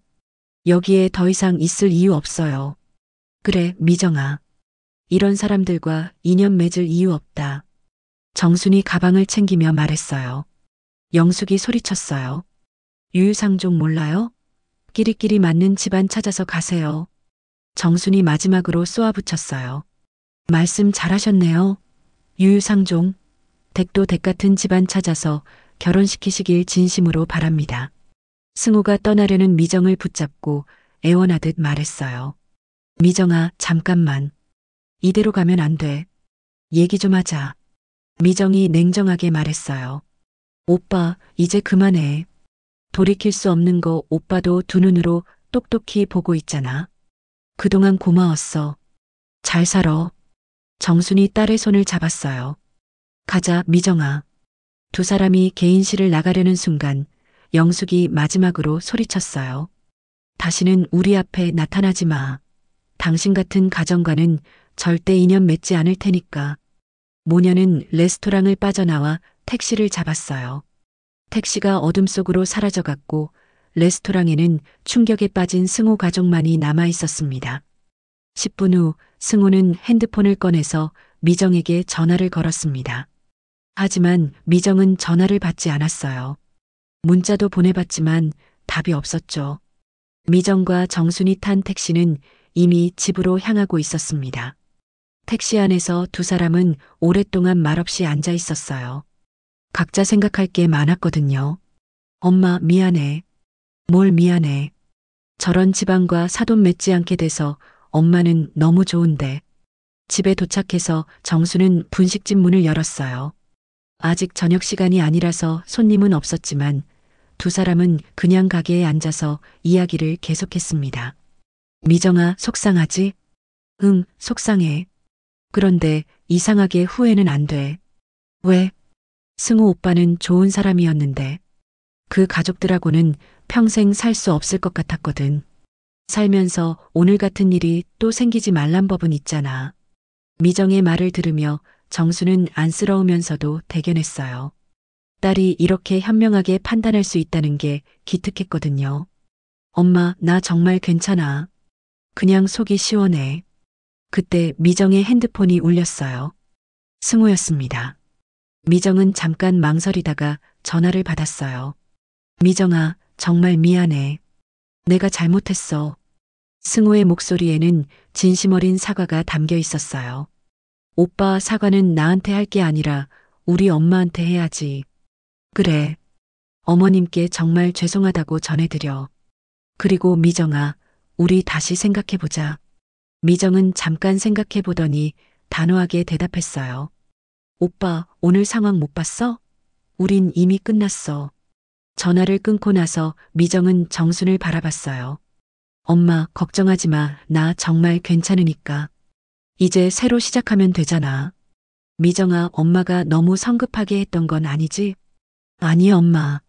여기에 더 이상 있을 이유 없어요. 그래, 미정아. 이런 사람들과 인연 맺을 이유 없다. 정순이 가방을 챙기며 말했어요. 영숙이 소리쳤어요. 유유상종 몰라요? 끼리끼리 맞는 집안 찾아서 가세요. 정순이 마지막으로 쏘아붙였어요. 말씀 잘하셨네요. 유유상종, 댁도 댁 같은 집안 찾아서 결혼시키시길 진심으로 바랍니다. 승호가 떠나려는 미정을 붙잡고 애원하듯 말했어요. 미정아, 잠깐만. 이대로 가면 안 돼. 얘기 좀 하자. 미정이 냉정하게 말했어요. 오빠, 이제 그만해. 돌이킬 수 없는 거 오빠도 두 눈으로 똑똑히 보고 있잖아. 그동안 고마웠어. 잘 살아. 정순이 딸의 손을 잡았어요. 가자, 미정아. 두 사람이 개인실을 나가려는 순간 영숙이 마지막으로 소리쳤어요. 다시는 우리 앞에 나타나지 마. 당신 같은 가정과는 절대 인연 맺지 않을 테니까. 모녀는 레스토랑을 빠져나와 택시를 잡았어요. 택시가 어둠 속으로 사라져갔고 레스토랑에는 충격에 빠진 승호 가족만이 남아 있었습니다. 10분 후 승호는 핸드폰을 꺼내서 미정에게 전화를 걸었습니다. 하지만 미정은 전화를 받지 않았어요. 문자도 보내봤지만 답이 없었죠. 미정과 정순이 탄 택시는 이미 집으로 향하고 있었습니다. 택시 안에서 두 사람은 오랫동안 말없이 앉아 있었어요. 각자 생각할 게 많았거든요. 엄마, 미안해. 뭘 미안해. 저런 집안과 사돈 맺지 않게 돼서 엄마는 너무 좋은데. 집에 도착해서 정수는 분식집 문을 열었어요. 아직 저녁 시간이 아니라서 손님은 없었지만 두 사람은 그냥 가게에 앉아서 이야기를 계속했습니다. 미정아, 속상하지? 응, 속상해. 그런데 이상하게 후회는 안 돼. 왜? 승우 오빠는 좋은 사람이었는데 그 가족들하고는 평생 살 수 없을 것 같았거든. 살면서 오늘 같은 일이 또 생기지 말란 법은 있잖아. 미정의 말을 들으며 정수는 안쓰러우면서도 대견했어요. 딸이 이렇게 현명하게 판단할 수 있다는 게 기특했거든요. 엄마, 나 정말 괜찮아. 그냥 속이 시원해. 그때 미정의 핸드폰이 울렸어요. 승우였습니다. 미정은 잠깐 망설이다가 전화를 받았어요. 미정아, 정말 미안해. 내가 잘못했어. 승우의 목소리에는 진심 어린 사과가 담겨 있었어요. 오빠, 사과는 나한테 할 게 아니라 우리 엄마한테 해야지. 그래. 어머님께 정말 죄송하다고 전해드려. 그리고 미정아, 우리 다시 생각해보자. 미정은 잠깐 생각해보더니 단호하게 대답했어요. 오빠, 오늘 상황 못 봤어? 우린 이미 끝났어. 전화를 끊고 나서 미정은 정순을 바라봤어요. 엄마, 걱정하지 마. 나 정말 괜찮으니까. 이제 새로 시작하면 되잖아. 미정아, 엄마가 너무 성급하게 했던 건 아니지? 아니, 엄마.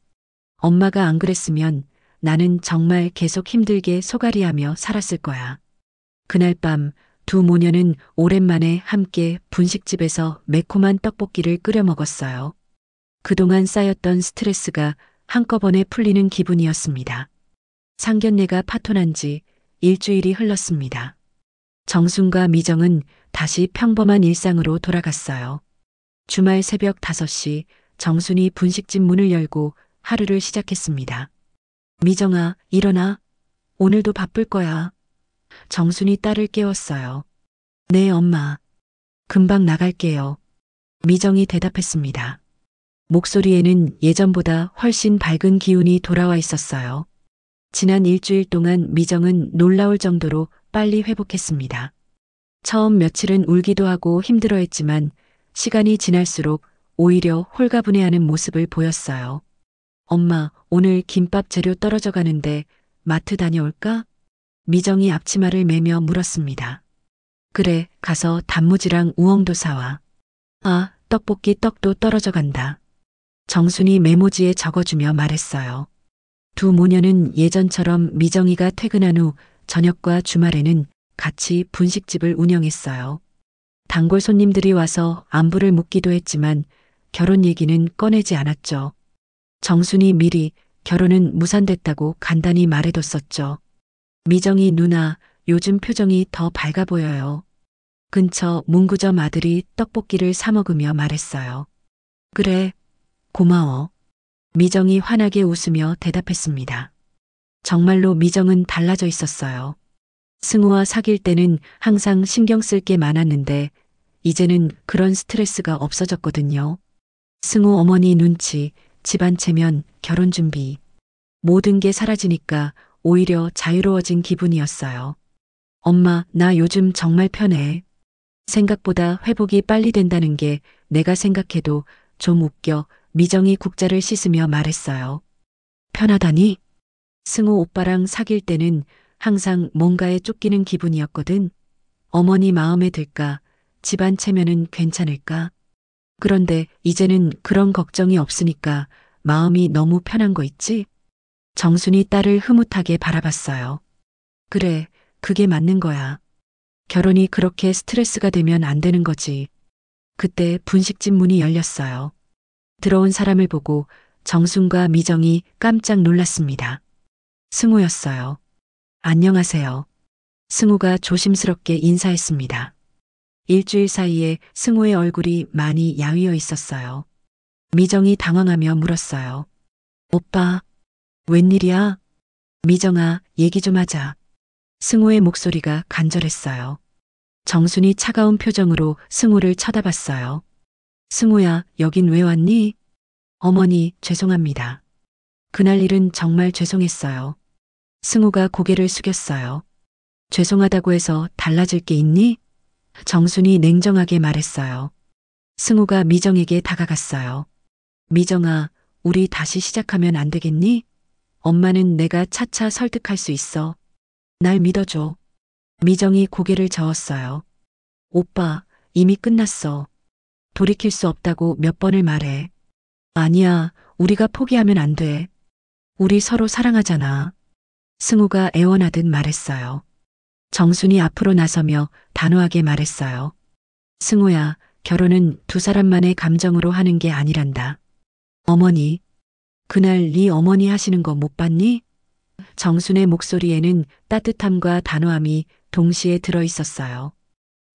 엄마가 안 그랬으면 나는 정말 계속 힘들게 소갈이하며 살았을 거야. 그날 밤 두 모녀는 오랜만에 함께 분식집에서 매콤한 떡볶이를 끓여 먹었어요. 그동안 쌓였던 스트레스가 한꺼번에 풀리는 기분이었습니다. 상견례가 파토난 지 일주일이 흘렀습니다. 정순과 미정은 다시 평범한 일상으로 돌아갔어요. 주말 새벽 5시 정순이 분식집 문을 열고 하루를 시작했습니다. 미정아, 일어나. 오늘도 바쁠 거야. 정순이 딸을 깨웠어요. 네, 엄마. 금방 나갈게요. 미정이 대답했습니다. 목소리에는 예전보다 훨씬 밝은 기운이 돌아와 있었어요. 지난 일주일 동안 미정은 놀라울 정도로 빨리 회복했습니다. 처음 며칠은 울기도 하고 힘들어했지만 시간이 지날수록 오히려 홀가분해하는 모습을 보였어요. 엄마, 오늘 김밥 재료 떨어져 가는데 마트 다녀올까? 미정이 앞치마를 매며 물었습니다. 그래, 가서 단무지랑 우엉도 사와. 아, 떡볶이 떡도 떨어져 간다. 정순이 메모지에 적어주며 말했어요. 두 모녀는 예전처럼 미정이가 퇴근한 후 저녁과 주말에는 같이 분식집을 운영했어요. 단골 손님들이 와서 안부를 묻기도 했지만 결혼 얘기는 꺼내지 않았죠. 정순이 미리 결혼은 무산됐다고 간단히 말해뒀었죠. 미정이 누나, 요즘 표정이 더 밝아 보여요. 근처 문구점 아들이 떡볶이를 사 먹으며 말했어요. 그래, 고마워. 미정이 환하게 웃으며 대답했습니다. 정말로 미정은 달라져 있었어요. 승우와 사귈 때는 항상 신경 쓸 게 많았는데 이제는 그런 스트레스가 없어졌거든요. 승우 어머니 눈치, 집안 체면, 결혼 준비. 모든 게 사라지니까 오히려 자유로워진 기분이었어요. 엄마, 나 요즘 정말 편해. 생각보다 회복이 빨리 된다는 게 내가 생각해도 좀 웃겨. 미정이 국자를 씻으며 말했어요. 편하다니? 승우 오빠랑 사귈 때는 항상 뭔가에 쫓기는 기분이었거든. 어머니 마음에 들까? 집안 체면은 괜찮을까? 그런데 이제는 그런 걱정이 없으니까 마음이 너무 편한 거 있지? 정순이 딸을 흐뭇하게 바라봤어요. 그래, 그게 맞는 거야. 결혼이 그렇게 스트레스가 되면 안 되는 거지. 그때 분식집 문이 열렸어요. 들어온 사람을 보고 정순과 미정이 깜짝 놀랐습니다. 승우였어요. 안녕하세요. 승우가 조심스럽게 인사했습니다. 일주일 사이에 승우의 얼굴이 많이 야위어 있었어요. 미정이 당황하며 물었어요. 오빠, 웬일이야? 미정아, 얘기 좀 하자. 승우의 목소리가 간절했어요. 정순이 차가운 표정으로 승우를 쳐다봤어요. 승우야, 여긴 왜 왔니? 어머니, 죄송합니다. 그날 일은 정말 죄송했어요. 승우가 고개를 숙였어요. 죄송하다고 해서 달라질 게 있니? 정순이 냉정하게 말했어요. 승우가 미정에게 다가갔어요. 미정아, 우리 다시 시작하면 안 되겠니? 엄마는 내가 차차 설득할 수 있어. 날 믿어줘. 미정이 고개를 저었어요. 오빠, 이미 끝났어. 돌이킬 수 없다고 몇 번을 말해. 아니야, 우리가 포기하면 안 돼. 우리 서로 사랑하잖아. 승우가 애원하듯 말했어요. 정순이 앞으로 나서며 단호하게 말했어요. 승우야, 결혼은 두 사람만의 감정으로 하는 게 아니란다. 어머니, 그날 네 어머니 하시는 거 못 봤니? 정순의 목소리에는 따뜻함과 단호함이 동시에 들어 있었어요.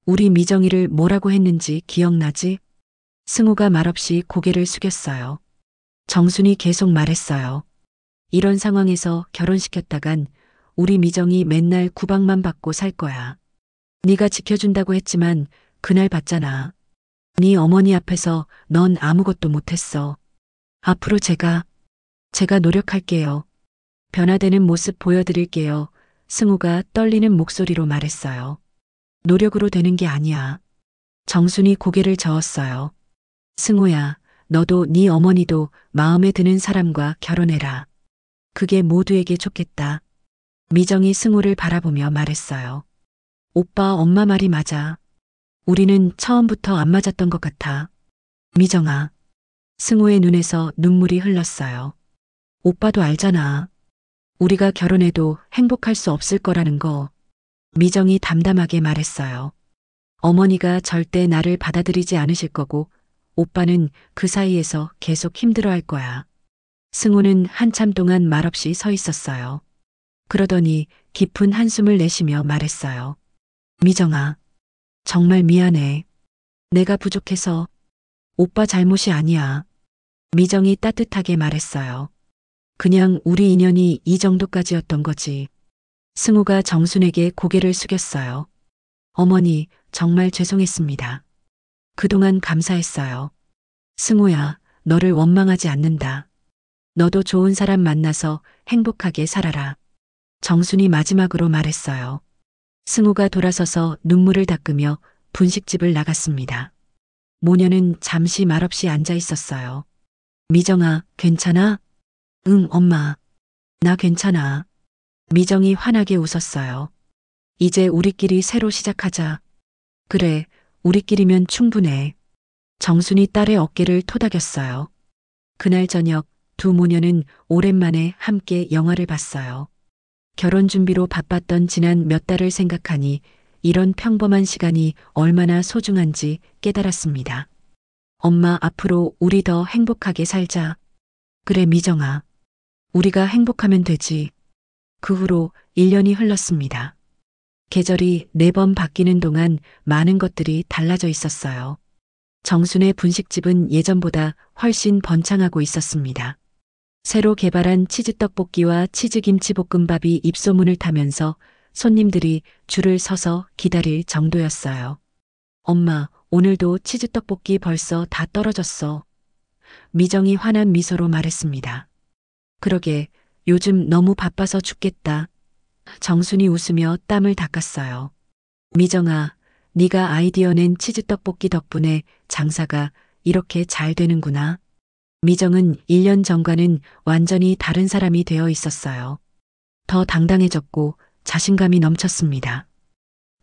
우리 미정이를 뭐라고 했는지 기억나지? 승우가 말없이 고개를 숙였어요. 정순이 계속 말했어요. 이런 상황에서 결혼시켰다간 우리 미정이 맨날 구박만 받고 살 거야. 네가 지켜준다고 했지만 그날 봤잖아. 네 어머니 앞에서 넌 아무것도 못했어. 앞으로 제가 노력할게요. 변화되는 모습 보여드릴게요. 승우가 떨리는 목소리로 말했어요. 노력으로 되는 게 아니야. 정순이 고개를 저었어요. 승우야, 너도 네 어머니도 마음에 드는 사람과 결혼해라. 그게 모두에게 좋겠다. 미정이 승우를 바라보며 말했어요. 오빠, 엄마 말이 맞아. 우리는 처음부터 안 맞았던 것 같아. 미정아. 승우의 눈에서 눈물이 흘렀어요. 오빠도 알잖아. 우리가 결혼해도 행복할 수 없을 거라는 거. 미정이 담담하게 말했어요. 어머니가 절대 나를 받아들이지 않으실 거고 오빠는 그 사이에서 계속 힘들어할 거야. 승우는 한참 동안 말없이 서 있었어요. 그러더니 깊은 한숨을 내쉬며 말했어요. 미정아, 정말 미안해. 내가 부족해서. 오빠 잘못이 아니야. 미정이 따뜻하게 말했어요. 그냥 우리 인연이 이 정도까지였던 거지. 승우가 정순에게 고개를 숙였어요. 어머니, 정말 죄송했습니다. 그동안 감사했어요. 승우야, 너를 원망하지 않는다. 너도 좋은 사람 만나서 행복하게 살아라. 정순이 마지막으로 말했어요. 승우가 돌아서서 눈물을 닦으며 분식집을 나갔습니다. 모녀는 잠시 말없이 앉아 있었어요. 미정아, 괜찮아? 응, 엄마. 나 괜찮아. 미정이 환하게 웃었어요. 이제 우리끼리 새로 시작하자. 그래, 우리끼리면 충분해. 정순이 딸의 어깨를 토닥였어요. 그날 저녁 두 모녀는 오랜만에 함께 영화를 봤어요. 결혼 준비로 바빴던 지난 몇 달을 생각하니 이런 평범한 시간이 얼마나 소중한지 깨달았습니다. 엄마, 앞으로 우리 더 행복하게 살자. 그래, 미정아. 우리가 행복하면 되지. 그 후로 1년이 흘렀습니다. 계절이 4번 바뀌는 동안 많은 것들이 달라져 있었어요. 정순의 분식집은 예전보다 훨씬 번창하고 있었습니다. 새로 개발한 치즈떡볶이와 치즈김치볶음밥이 입소문을 타면서 손님들이 줄을 서서 기다릴 정도였어요. 엄마, 오늘도 치즈떡볶이 벌써 다 떨어졌어. 미정이 환한 미소로 말했습니다. 그러게, 요즘 너무 바빠서 죽겠다. 정순이 웃으며 땀을 닦았어요. 미정아, 네가 아이디어 낸 치즈떡볶이 덕분에 장사가 이렇게 잘 되는구나. 미정은 1년 전과는 완전히 다른 사람이 되어 있었어요. 더 당당해졌고 자신감이 넘쳤습니다.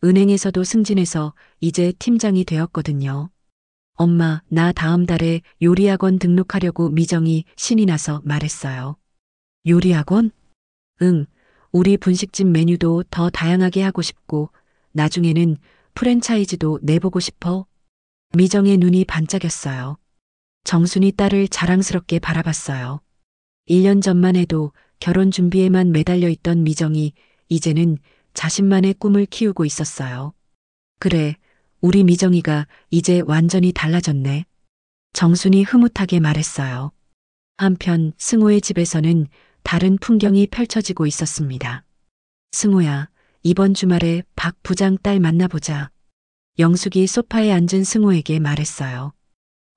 은행에서도 승진해서 이제 팀장이 되었거든요. 엄마, 나 다음 달에 요리학원 등록하려고 미정이 신이 나서 말했어요. 요리학원? 응, 우리 분식집 메뉴도 더 다양하게 하고 싶고 나중에는 프랜차이즈도 내보고 싶어. 미정의 눈이 반짝였어요. 정순이 딸을 자랑스럽게 바라봤어요. 1년 전만 해도 결혼 준비에만 매달려 있던 미정이 이제는 자신만의 꿈을 키우고 있었어요. 그래, 우리 미정이가 이제 완전히 달라졌네. 정순이 흐뭇하게 말했어요. 한편 승호의 집에서는 다른 풍경이 펼쳐지고 있었습니다. 승호야, 이번 주말에 박 부장 딸 만나보자. 영숙이 소파에 앉은 승호에게 말했어요.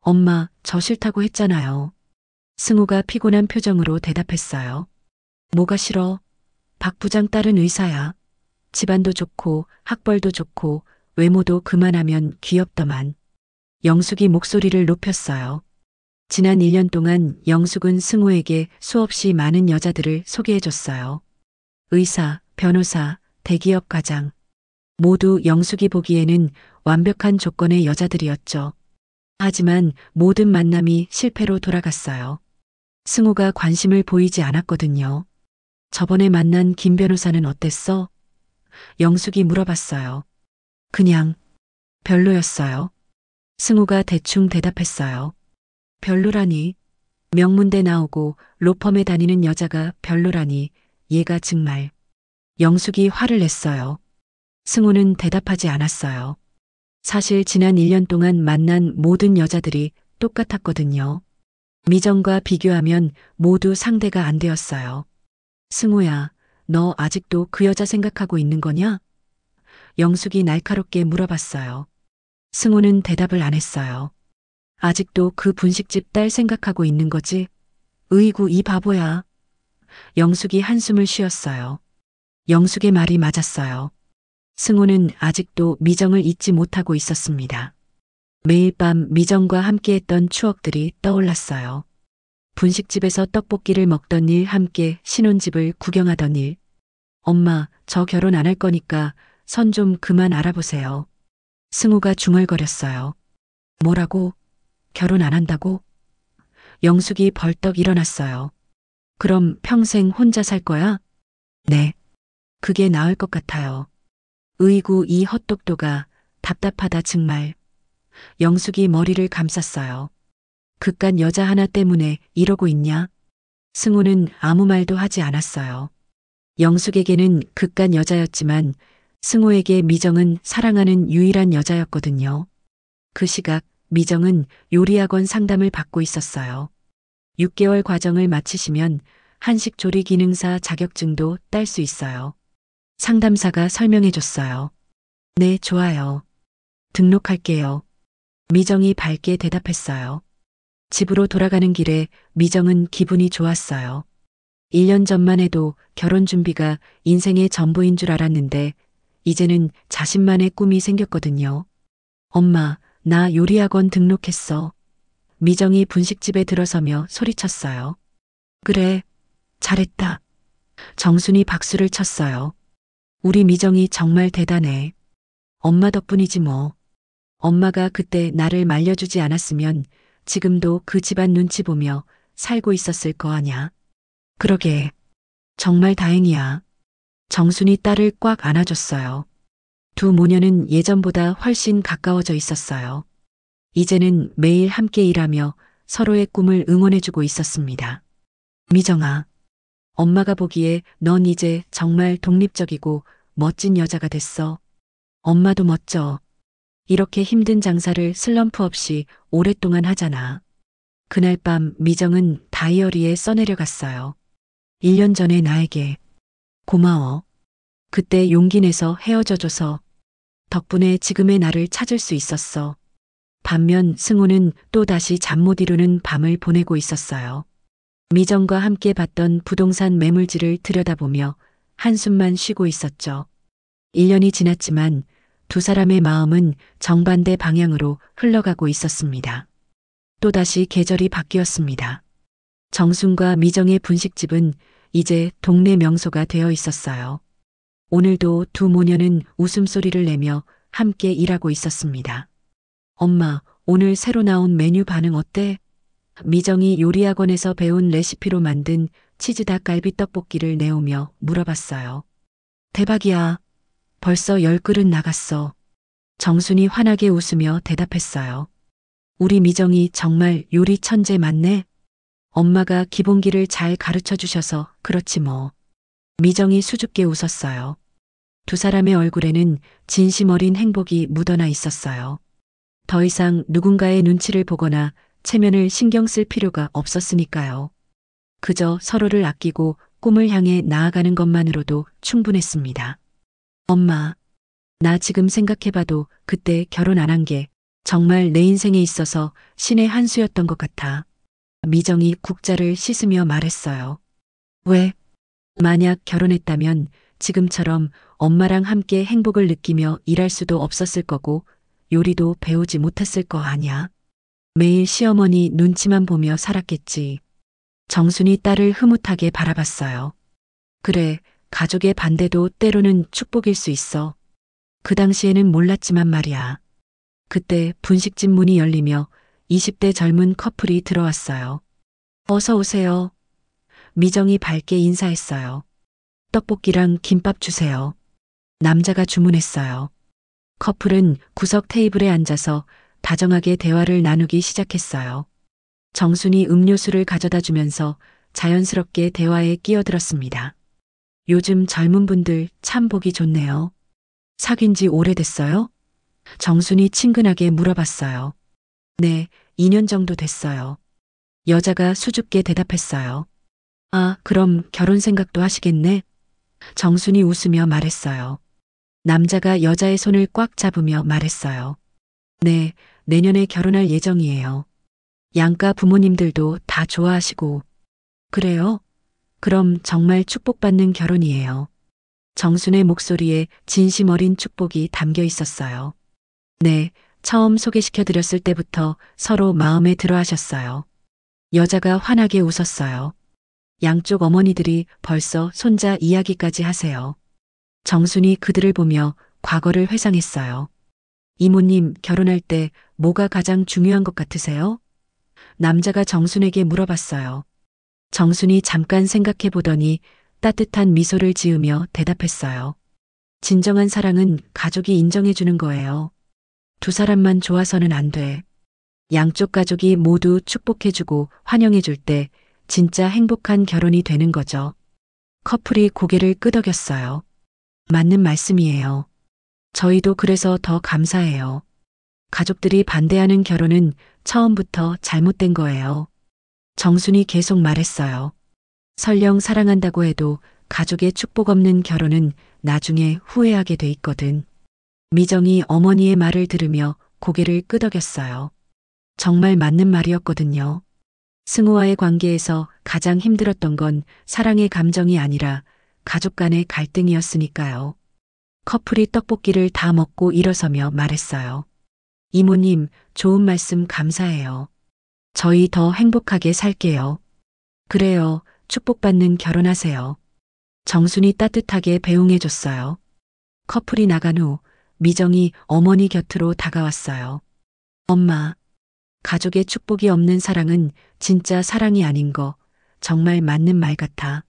엄마, 저 싫다고 했잖아요. 승호가 피곤한 표정으로 대답했어요. 뭐가 싫어? 박 부장 딸은 의사야. 집안도 좋고 학벌도 좋고 외모도 그만하면 귀엽더만. 영숙이 목소리를 높였어요. 지난 1년 동안 영숙은 승호에게 수없이 많은 여자들을 소개해줬어요. 의사, 변호사, 대기업 과장. 모두 영숙이 보기에는 완벽한 조건의 여자들이었죠. 하지만 모든 만남이 실패로 돌아갔어요. 승호가 관심을 보이지 않았거든요. 저번에 만난 김 변호사는 어땠어? 영숙이 물어봤어요. 그냥 별로였어요. 승호가 대충 대답했어요. 별로라니. 명문대 나오고 로펌에 다니는 여자가 별로라니. 얘가 정말. 영숙이 화를 냈어요. 승호는 대답하지 않았어요. 사실 지난 1년 동안 만난 모든 여자들이 똑같았거든요. 미정과 비교하면 모두 상대가 안 되었어요. 승호야, 너 아직도 그 여자 생각하고 있는 거냐? 영숙이 날카롭게 물어봤어요. 승호는 대답을 안 했어요. 아직도 그 분식집 딸 생각하고 있는 거지? 으이구, 이 바보야. 영숙이 한숨을 쉬었어요. 영숙의 말이 맞았어요. 승호는 아직도 미정을 잊지 못하고 있었습니다. 매일 밤 미정과 함께했던 추억들이 떠올랐어요. 분식집에서 떡볶이를 먹던 일, 함께 신혼집을 구경하던 일. 엄마, 저 결혼 안 할 거니까 선 좀 그만 알아보세요. 승호가 중얼거렸어요. 뭐라고? 결혼 안 한다고? 영숙이 벌떡 일어났어요. 그럼 평생 혼자 살 거야? 네. 그게 나을 것 같아요. 으이구, 이 헛똑똑아. 답답하다 정말. 영숙이 머리를 감쌌어요. 그깟 여자 하나 때문에 이러고 있냐? 승호는 아무 말도 하지 않았어요. 영숙에게는 그깟 여자였지만 승호에게 미정은 사랑하는 유일한 여자였거든요. 그 시각 미정은 요리학원 상담을 받고 있었어요. 6개월 과정을 마치시면 한식조리 기능사 자격증도 딸 수 있어요. 상담사가 설명해 줬어요. 네, 좋아요. 등록할게요. 미정이 밝게 대답했어요. 집으로 돌아가는 길에 미정은 기분이 좋았어요. 1년 전만 해도 결혼 준비가 인생의 전부인 줄 알았는데 이제는 자신만의 꿈이 생겼거든요. 엄마, 나 요리학원 등록했어. 미정이 분식집에 들어서며 소리쳤어요. 그래, 잘했다. 정순이 박수를 쳤어요. 우리 미정이 정말 대단해. 엄마 덕분이지 뭐. 엄마가 그때 나를 말려주지 않았으면 지금도 그 집안 눈치 보며 살고 있었을 거 아냐. 그러게. 정말 다행이야. 정순이 딸을 꽉 안아줬어요. 두 모녀는 예전보다 훨씬 가까워져 있었어요. 이제는 매일 함께 일하며 서로의 꿈을 응원해주고 있었습니다. 미정아, 엄마가 보기에 넌 이제 정말 독립적이고 멋진 여자가 됐어. 엄마도 멋져. 이렇게 힘든 장사를 슬럼프 없이 오랫동안 하잖아. 그날 밤 미정은 다이어리에 써내려갔어요. 1년 전에 나에게 고마워. 그때 용기 내서 헤어져줘서 덕분에 지금의 나를 찾을 수 있었어. 반면 승우는 또다시 잠 못 이루는 밤을 보내고 있었어요. 미정과 함께 봤던 부동산 매물지를 들여다보며 한숨만 쉬고 있었죠. 1년이 지났지만 두 사람의 마음은 정반대 방향으로 흘러가고 있었습니다. 또다시 계절이 바뀌었습니다. 정순과 미정의 분식집은 이제 동네 명소가 되어 있었어요. 오늘도 두 모녀는 웃음소리를 내며 함께 일하고 있었습니다. 엄마, 오늘 새로 나온 메뉴 반응 어때? 미정이 요리학원에서 배운 레시피로 만든 치즈 닭갈비 떡볶이를 내오며 물어봤어요. 대박이야. 벌써 10그릇 나갔어. 정순이 환하게 웃으며 대답했어요. 우리 미정이 정말 요리 천재 맞네? 엄마가 기본기를 잘 가르쳐 주셔서 그렇지 뭐. 미정이 수줍게 웃었어요. 두 사람의 얼굴에는 진심 어린 행복이 묻어나 있었어요. 더 이상 누군가의 눈치를 보거나 체면을 신경 쓸 필요가 없었으니까요. 그저 서로를 아끼고 꿈을 향해 나아가는 것만으로도 충분했습니다. 엄마, 나 지금 생각해봐도 그때 결혼 안 한 게 정말 내 인생에 있어서 신의 한 수였던 것 같아. 미정이 국자를 씻으며 말했어요. 왜? 만약 결혼했다면 지금처럼 엄마랑 함께 행복을 느끼며 일할 수도 없었을 거고 요리도 배우지 못했을 거 아냐. 매일 시어머니 눈치만 보며 살았겠지. 정순이 딸을 흐뭇하게 바라봤어요. 그래, 가족의 반대도 때로는 축복일 수 있어. 그 당시에는 몰랐지만 말이야. 그때 분식집 문이 열리며 20대 젊은 커플이 들어왔어요. 어서 오세요. 미정이 밝게 인사했어요. 떡볶이랑 김밥 주세요. 남자가 주문했어요. 커플은 구석 테이블에 앉아서 다정하게 대화를 나누기 시작했어요. 정순이 음료수를 가져다 주면서 자연스럽게 대화에 끼어들었습니다. 요즘 젊은 분들 참 보기 좋네요. 사귄 지 오래됐어요? 정순이 친근하게 물어봤어요. 네, 2년 정도 됐어요. 여자가 수줍게 대답했어요. 아, 그럼 결혼 생각도 하시겠네? 정순이 웃으며 말했어요. 남자가 여자의 손을 꽉 잡으며 말했어요. 네, 내년에 결혼할 예정이에요. 양가 부모님들도 다 좋아하시고. 그래요? 그럼 정말 축복받는 결혼이에요. 정순의 목소리에 진심 어린 축복이 담겨 있었어요. 네, 처음 소개시켜드렸을 때부터 서로 마음에 들어 하셨어요. 여자가 환하게 웃었어요. 양쪽 어머니들이 벌써 손자 이야기까지 하세요. 정순이 그들을 보며 과거를 회상했어요. 이모님, 결혼할 때 뭐가 가장 중요한 것 같으세요? 남자가 정순에게 물어봤어요. 정순이 잠깐 생각해 보더니 따뜻한 미소를 지으며 대답했어요. 진정한 사랑은 가족이 인정해 주는 거예요. 두 사람만 좋아서는 안 돼. 양쪽 가족이 모두 축복해 주고 환영해 줄 때 진짜 행복한 결혼이 되는 거죠. 커플이 고개를 끄덕였어요. 맞는 말씀이에요. 저희도 그래서 더 감사해요. 가족들이 반대하는 결혼은 처음부터 잘못된 거예요. 정순이 계속 말했어요. 설령 사랑한다고 해도 가족의 축복 없는 결혼은 나중에 후회하게 돼 있거든. 미정이 어머니의 말을 들으며 고개를 끄덕였어요. 정말 맞는 말이었거든요. 승우와의 관계에서 가장 힘들었던 건 사랑의 감정이 아니라 가족 간의 갈등이었으니까요. 커플이 떡볶이를 다 먹고 일어서며 말했어요. 이모님, 좋은 말씀 감사해요. 저희 더 행복하게 살게요. 그래요, 축복받는 결혼하세요. 정순이 따뜻하게 배웅해줬어요. 커플이 나간 후 미정이 어머니 곁으로 다가왔어요. 엄마, 가족의 축복이 없는 사랑은 진짜 사랑이 아닌 거 정말 맞는 말 같아.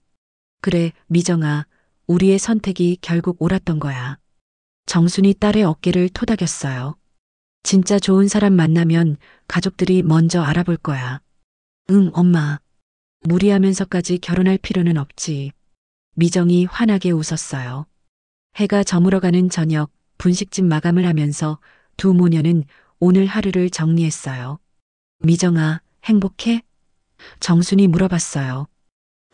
그래, 미정아, 우리의 선택이 결국 옳았던 거야. 정순이 딸의 어깨를 토닥였어요. 진짜 좋은 사람 만나면 가족들이 먼저 알아볼 거야. 응, 엄마. 무리하면서까지 결혼할 필요는 없지. 미정이 환하게 웃었어요. 해가 저물어가는 저녁, 분식집 마감을 하면서 두 모녀는 오늘 하루를 정리했어요. 미정아, 행복해? 정순이 물어봤어요.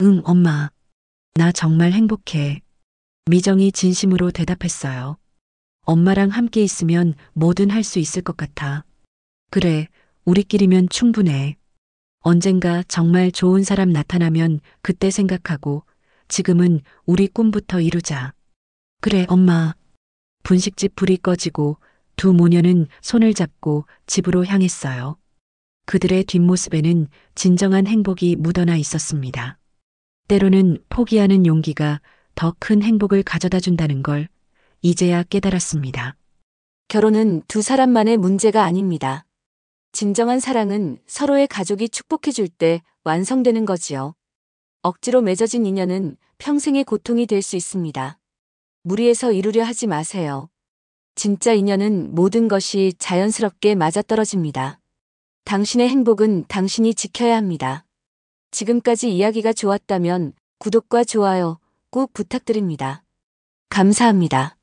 응, 엄마. 나 정말 행복해. 미정이 진심으로 대답했어요. 엄마랑 함께 있으면 뭐든 할 수 있을 것 같아. 그래, 우리끼리면 충분해. 언젠가 정말 좋은 사람 나타나면 그때 생각하고 지금은 우리 꿈부터 이루자. 그래, 엄마. 분식집 불이 꺼지고 두 모녀는 손을 잡고 집으로 향했어요. 그들의 뒷모습에는 진정한 행복이 묻어나 있었습니다. 때로는 포기하는 용기가 더 큰 행복을 가져다 준다는 걸 이제야 깨달았습니다. 결혼은 두 사람만의 문제가 아닙니다. 진정한 사랑은 서로의 가족이 축복해줄 때 완성되는 거지요. 억지로 맺어진 인연은 평생의 고통이 될 수 있습니다. 무리해서 이루려 하지 마세요. 진짜 인연은 모든 것이 자연스럽게 맞아떨어집니다. 당신의 행복은 당신이 지켜야 합니다. 지금까지 이야기가 좋았다면 구독과 좋아요 꼭 부탁드립니다. 감사합니다.